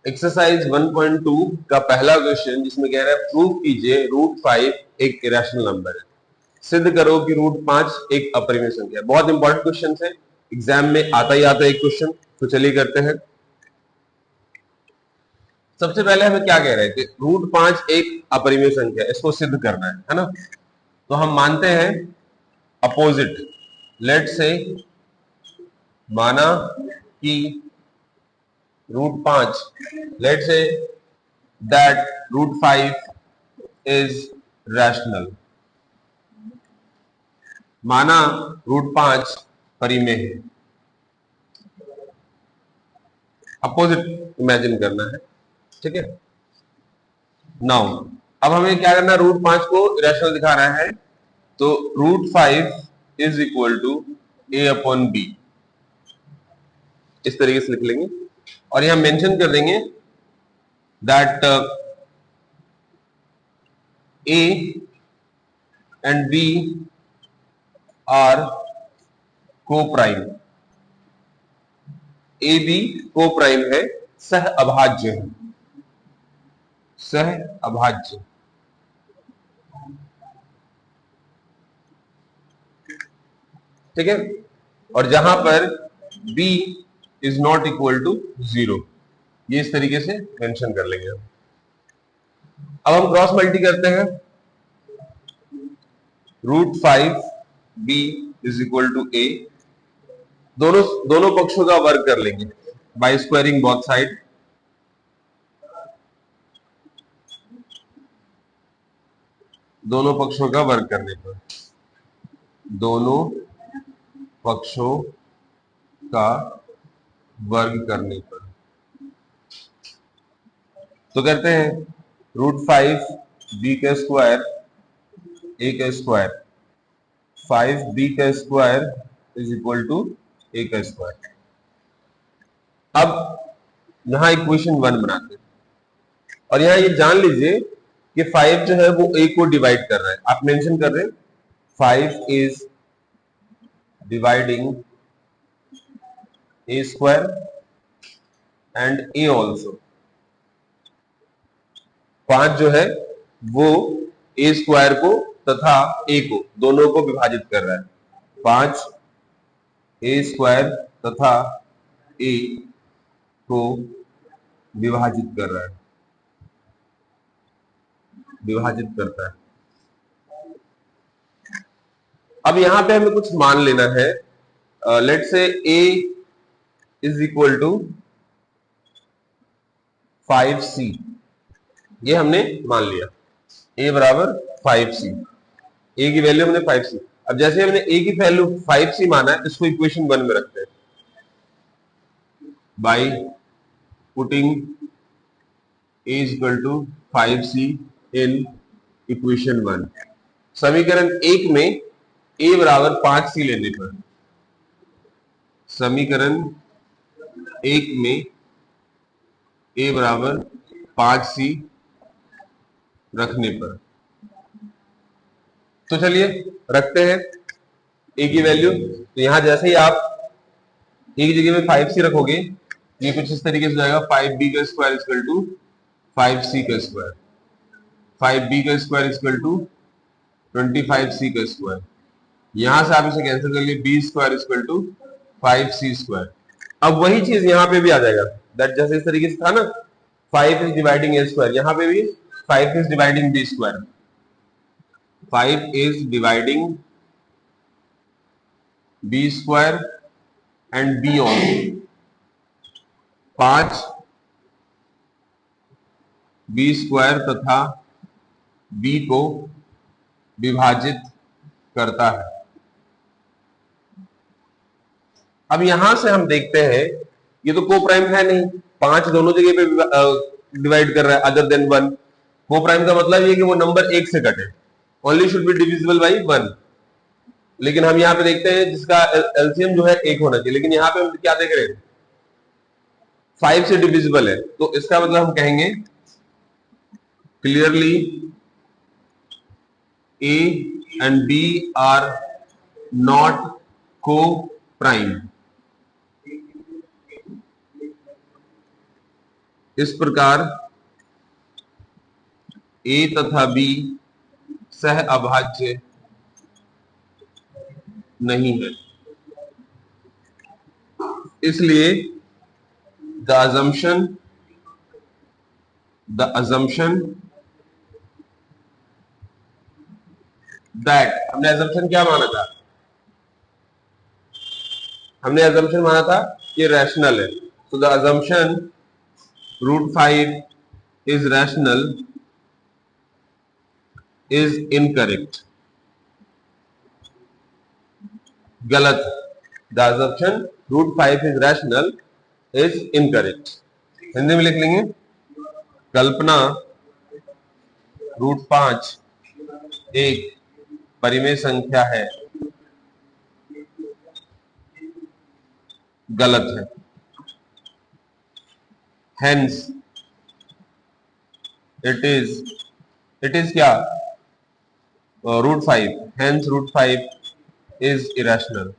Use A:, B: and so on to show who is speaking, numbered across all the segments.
A: Exercise 1.2 का पहला question जिसमें कह रहा है प्रूव कीजिए √5 एक इरेशनल नंबर है, सिद्ध करो कि √5 एक अपरिमेय संख्या है। बहुत इंपॉर्टेंट क्वेश्चन है, एग्जाम में आता ही आता है एक क्वेश्चन। तो चलिए करते हैं। सबसे पहले हमें क्या कह रहे हैं कि √5 एक अपरिमेय संख्या है, इसको सिद्ध करना है ना। तो हम मानते हैं अपोजिट, लेट से माना कि √5, late say that √5 is rational, माना √5 परिमेय है। अपोजिट इमेजिन करना है, ठीक है। नाउ अब हमें क्या करना है, √5 को इरेशनल दिखा रहा है, तो √5 इज इक्वल टू a/b, इस तरीके से लिख लेंगे और यहां मेंशन कर देंगे that a and b are को प्राइम, ए बी को प्राइम है, सह अभाज्य है, सह अभाज्य। ठीक है, और जहां पर b is not equal to 0, ये इस तरीके से मेंशन कर लेंगे। अब हम क्रॉस मल्टी करते हैं, √5b is equal to a, दोनों दोनों पक्षों का वर्ग कर लेंगे बाय स्क्वायरिंग बोथ साइड। दोनों पक्षों का वर्ग करने पर, दोनों पक्षों का वर्ग करने पर, तो करते हैं √5b का स्क्वायर a का स्क्वायर, 5b का square is equal to a का स्क्वायर। अब यहां इक्वेशन 1 बनाते हैं और यहां ये जान लीजिए कि 5 जो है वो a को डिवाइड कर रहा है। आप मेंशन कर रहे हैं 5 is dividing a square and a also. 5 जो है वो a स्क्वायर को तथा a को, दोनों को विभाजित कर रहा है। 5 a स्क्वायर तथा a को विभाजित कर रहा है, विभाजित करता है। अब यहां पे हमें कुछ मान लेना है, लेट से a is equal to 5c, ये हमने मान लिया, a बराबर 5c, a की वैल्यू हमने 5c। अब जैसे हमने a की वैल्यू 5c माना है, इसको इक्वेशन 1 में रखते हैं by putting a is equal to 5c in equation 1। समीकरण 1 में a बराबर 5c लेने पर, समीकरण 1 में a बराबर 5c रखने पर, तो चलिए रखते हैं a की वैल्यू। तो यहां जैसे ही आप a की जगह में 5c रखोगे, ये कुछ इस तरीके से जाएगा, 5b का स्क्वायर इक्वल टू 5c का स्क्वायर, 5b का स्क्वायर इक्वल टू 25c का स्क्वायर। यहां से आप इसे कैंसिल कर लिए, b square equal to 5c square. अब वही चीज यहां पे भी आ जाएगा, दैट जैसे इस तरीके से था ना, 5 इज डिवाइडिंग a स्क्वायर, यहां पे भी 5 is dividing b square, 5 is dividing b square and b also. 5 b square तथा b को विभाजित करता है। अब यहां से हम देखते हैं, ये तो को प्राइम है नहीं, 5 दोनों जगह पे डिवाइड कर रहा है अदर देन 1। को प्राइम का मतलब ये कि वो नंबर 1 से कटे, only should be divisible by 1। लेकिन हम यहां पे देखते हैं जिसका एलसीएम जो है 1 होना चाहिए, लेकिन यहां पे हम क्या देख रहे हैं, 5 से डिविजिबल है, तो इसका मतलब हम कहेंगे clearly a and b are not co-prime। इस प्रकार a तथा b सह अभाज्य नहीं है। इसलिए द assumption दैट, हमने assumption क्या माना था? हमने assumption माना था कि रैशनल है। तो the assumption √5 is rational is incorrect, गलत। The assumption √5 is rational is incorrect। Hindi में लिख लेंगे, कल्पना √5 एक परिमेय संख्या है, गलत है। Hence it is क्या? √5, hence √5 is irrational।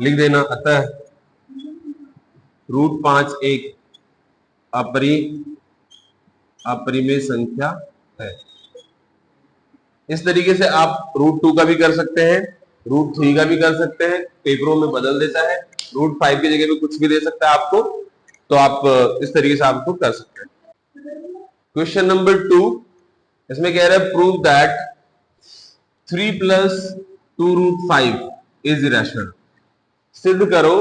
A: लिख देना, अतः √5 एक अपरिमेय संख्या है। इस तरीके से आप √2 का भी कर सकते हैं, √3 का भी कर सकते हैं, पेपरों में बदल देता है, √5 की जगह पे कुछ भी दे सकता है आपको, तो आप इस तरीके से आपको कर सकते हैं। क्वेश्चन नंबर 2, इसमें कह रहा है प्रूव दैट 3 + 2√5 इज इरेशनल। सिद्ध करो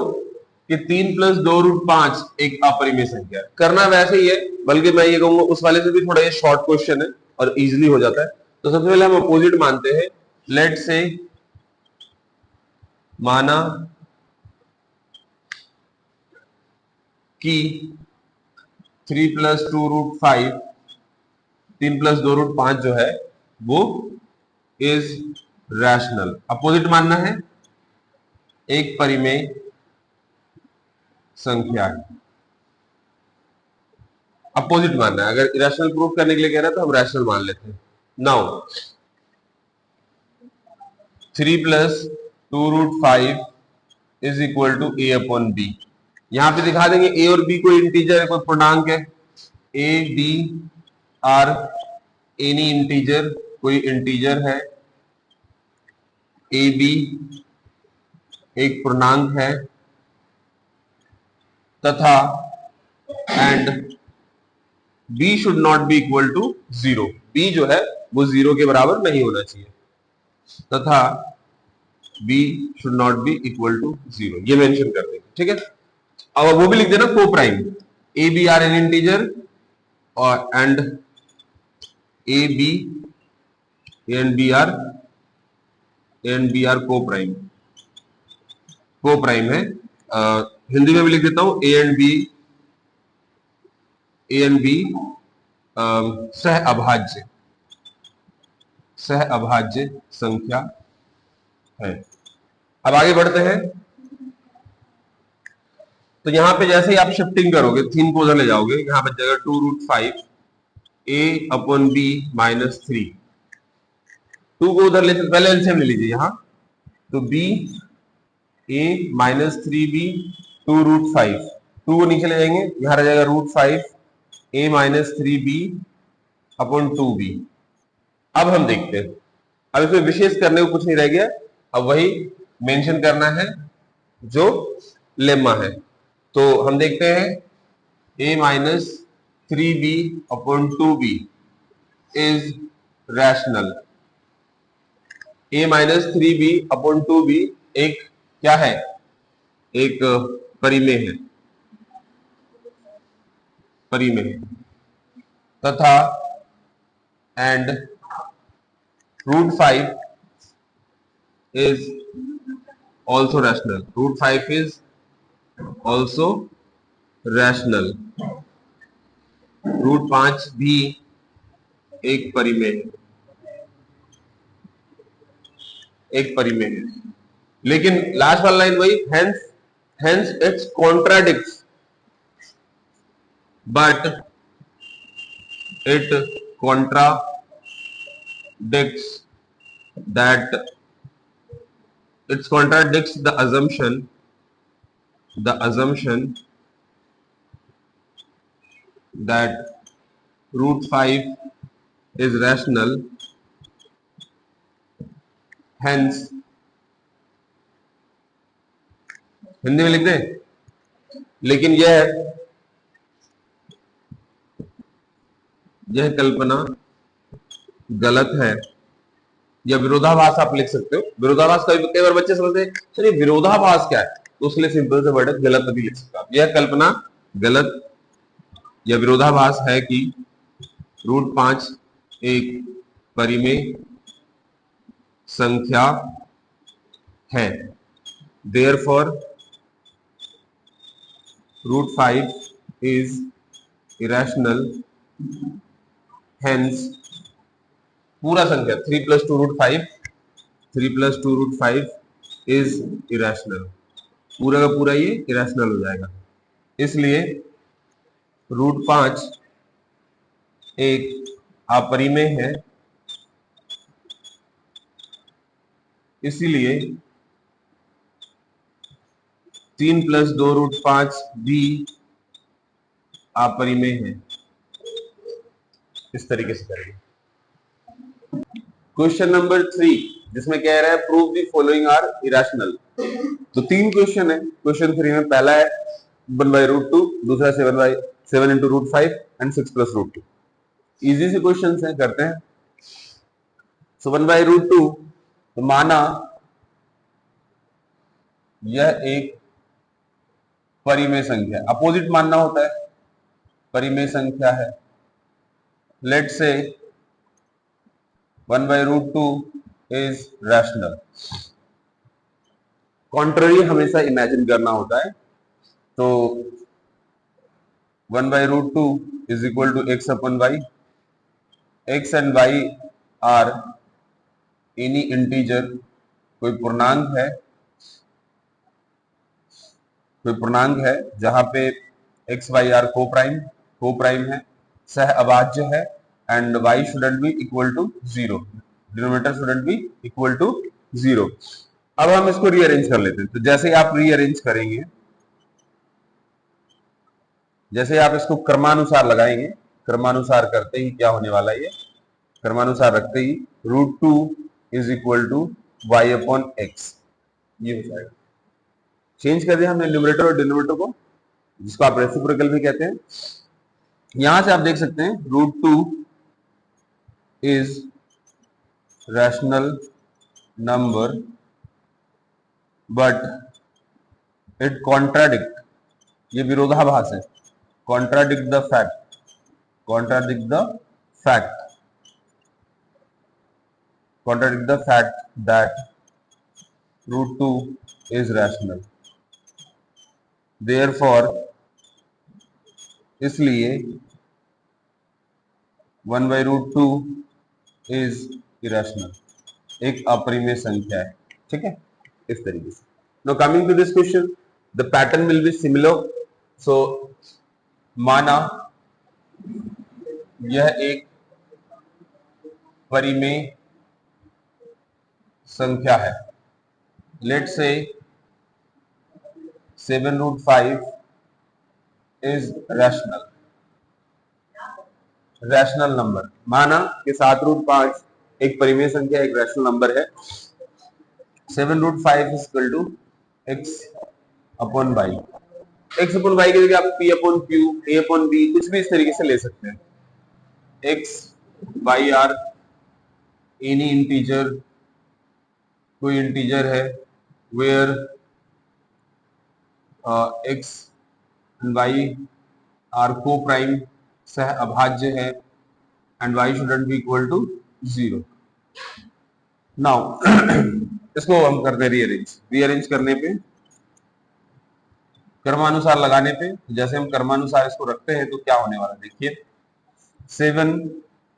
A: कि 3 + 2√5 एक अपरिमेय संख्या है। करना वैसे ही है, बल्कि मैं ये कहूंगा उस वाले से भी थोड़ा ये शॉर्ट क्वेश्चन है और इजीली हो जाता है। तो सबसे पहले हम अपोजिट मानते हैं। लेट से माना कि 3 + 2√5, 3 + 2√5 जो है वो इज रैशनल। अपोजिट मानना है, एक परिमेय संख्या है। अपोजिट मानना है। अगर इरेशनल प्रूफ करने के लिए कह रहा है तो हम रैशनल मान लेते हैं। Now 3 + 2√5 is equal to a/b। यहां पे दिखा देंगे a और b कोई इंटीजर है, कोई पूर्णांक है। a b are any integer, कोई इंटीजर है। a b एक पूर्णांक है तथा and b should not be equal to 0। b जो है वो 0 के बराबर नहीं होना चाहिए तथा b should not be equal to 0, ये मेंशन कर देंगे। ठीक है, अब वो भी लिख देना को prime, A b are an integer और and a b and b are को प्राइम है। हिंदी में भी लिख देता हूं, ए एंड बी सह अभाज्य संख्या है। अब आगे बढ़ते हैं। तो यहां पे जैसे ही आप शिफ्टिंग करोगे, 3 को उधर ले जाओगे, यहां पर जगह 2√5 a/b - 3, 2 को उधर ले, पहले एलसीएम ले लीजिए यहां। तो b a - 3b 2√5, 2 को नीचे ले जाएंगे, यहां रह जाएगा √5 a - 3b अपॉन 2b। अब हम देखते हैं, अब इसमें विशेष करने को कुछ नहीं रह गया, अब वही मेंशन करना है जो लेम्मा है। तो हम देखते हैं a - 3b upon 2b is rational. a - 3b upon 2b एक क्या है? एक परिमेय है तथा and √5 is also rational। √5 is also rational। √5 भी एक परिमेय है। लेकिन लास्ट वाला लाइन वही, hence it contradicts but it contradicts the assumption that root 5 is rational, hence Hindi में लिख दे, लेकिन यह कल्पना गलत है, या विरोधाभास आप लिख सकते हो। विरोधाभास कई बार बच्चे समझते हैं सर ये विरोधाभास क्या है, तो उसके लिए सिंपल से वर्ड गलत भी लिख सकते हो। यह कल्पना गलत या विरोधाभास है कि रूट 5 एक परिमेय संख्या है, therefore root 5 is irrational, hence पूरा संख्या 3 plus 2 root 5, 3 plus 2 root 5 is irrational, पूरा का पूरा ये irrational हो जाएगा। इसलिए रूट 5 एक अपरिमेय है, इसीलिए 3 plus 2 root 5 भी अपरिमेय है। इस तरीके से करेंगे। क्वेश्चन नंबर 3 जिसमें कह रहा है prove the following are irrational. तो 3 क्वेश्चन है। क्वेश्चन 3 में पहला है 1/√2, दूसरा 7 into root 5 and 6 plus root 2। Easy से क्वेश्चन है, करते हैं। सो 1/√2 तो माना यह एक परिमेय संख्या, अपोजिट मानना होता है, परिमेय संख्या है। Let say 1/√2 is rational. Contrary हमेशा इमेजिन करना होता है, तो 1/√2 is equal to x upon y। x and y are any integer, कोई पूर्णांक है जहां पे x y आर को प्राइम है, सह अभाज्य है, and y shouldn't be equal to 0, denominator shouldn't be equal to 0। अब हम इसको रीअरेंज कर लेते हैं। तो जैसे ही आप रीअरेंज करेंगे, जैसे आप इसको क्रमानुसार लगाएंगे, क्रमानुसार करते ही क्या होने वाला है, ये क्रमानुसार रखते ही √2 is equal to y upon x, ये हो जाएगा। चेंज कर दिया हमने न्यूमरेटर और डिनोमिनेटर को, जिसको आप रेसिप्रोकल भी कहते हैं। यहां से आप देख सकते हैं √2 is rational number but it contradict, ये विरोधाभास है, contradict the fact that √2 is rational, therefore इसलिए 1/√2 is irrational, एक अपरिमेय संख्या है। ठीक है, इस तरीके से। Now coming to this question, the pattern will be similar. So माना यह एक परिमेय संख्या है, लेट से 7√5 इज रैशनल नंबर। माना कि 7√5 एक परिमेय संख्या, एक रैशनल नंबर है। 7√5 is equal to x upon y। x upon y की जगह आप p upon q, a upon b कुछ भी इस तरीके से ले सकते हैं। x y are any integer, कोई इंटीजर है where x and y are को प्राइम, सह अभाज्य है, and y shouldn't be equal to 0। Now इसको हम करते हैं रीअरेंज करने पे, क्रमानुसार लगाने पे। जैसे हम क्रमानुसार इसको रखते हैं तो क्या होने वाला है, देखिए 7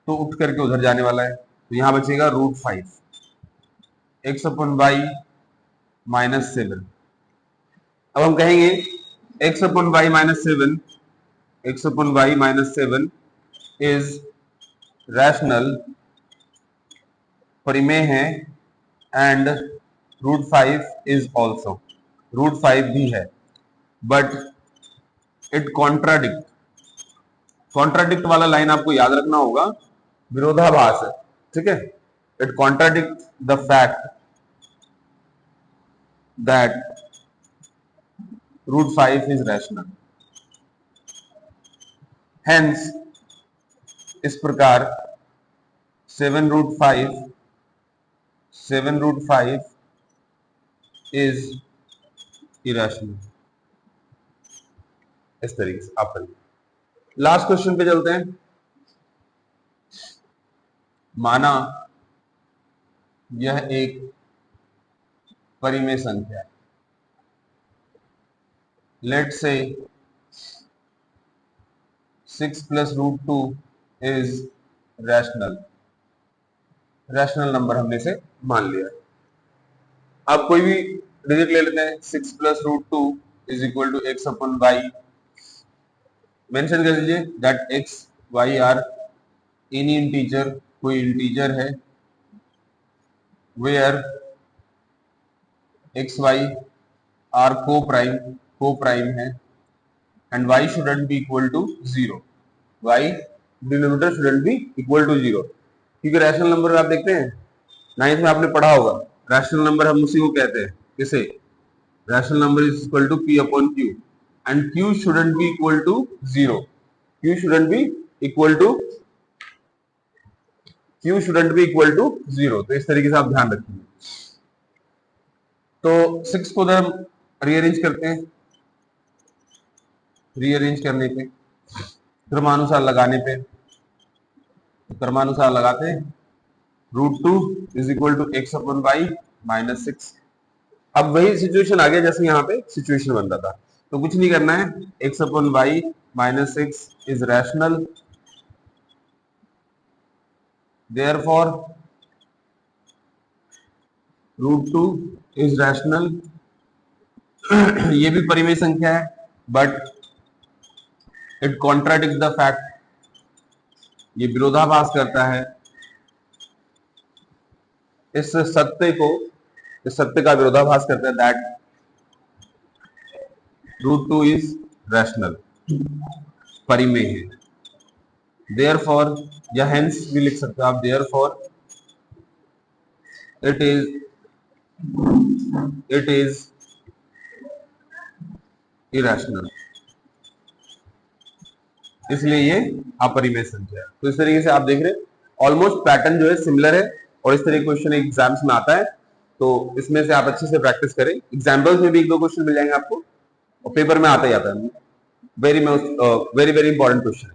A: तो उठ करके उधर जाने वाला है, तो यहां बचेगा √5, x अपॉन y माइनस 7। अब हम कहेंगे x upon y minus 7 is rational, परिमेय है, एंड √5 इज ऑल्सो, √5 भी है, बट इट कॉन्ट्राडिक्ट कॉन्ट्राडिक्ट वाला लाइन आपको याद रखना होगा, विरोधाभास है, ठीक है। It contradict the fact that √5 is rational. Hence इस प्रकार 7√5 इज इरेशनल। इस तरीके से आप करिए। लास्ट क्वेश्चन पे चलते हैं। माना यह एक परिमेय संख्या है, लेट से 6 + √2 इज रैशनल। रैशनल नंबर हमने से मान लिया। आप कोई भी डिजिट ले लेते हैं, 6 + √2 is equal to x/y। Mention कर दीजिए that x y are any integer, कोई इंटीजर है, वेयर x y आर को प्राइम है, and y shouldn't be equal to 0। y denominator shouldn't be equal to 0, क्योंकि रैशनल नंबर आप देखते हैं 9th में आपने पढ़ा होगा, रैशनल नंबर हम उसी को कहते हैं, किसे? Rational number is equal to p/q and q shouldn't be equal to 0। q shouldn't be equal to 0। तो इस तरीके से आप ध्यान रखिए। तो 6 को उधर हम रीअरेंज करते हैं। रीअरेंज करने पे, क्रमानुसार लगाने पे, क्रमानुसार लगाते हैं, √2 इज इक्वल टू x/y - 6। अब वही सिचुएशन आ गया जैसे यहाँ पे सिचुएशन बन रहा था, तो कुछ नहीं करना है, x/y - 6 is rational, therefore √2 is rational. ये भी परिमेय संख्या है, but it contradict the fact, ये विरोधाभास करता है इस सत्य का विरोधाभास करता है, दैट √2 इज रैशनल, परिमेय है। देयरफॉर, या हेंस भी लिख सकते हो आप, देयरफॉर इट इज इरेशनल, इसलिए ये अपरिमेय संख्या है। तो इस तरीके से आप देख रहे हैं, ऑलमोस्ट पैटर्न जो है सिमिलर है, और इस तरह के क्वेश्चन एग्जाम्स में आता है, तो इसमें से आप अच्छे से प्रैक्टिस करें। एग्जाम्पल्स में भी 1-2 क्वेश्चन मिल जाएंगे आपको, और पेपर में आता ही आता है। वेरी वेरी इंपॉर्टेंट क्वेश्चन है।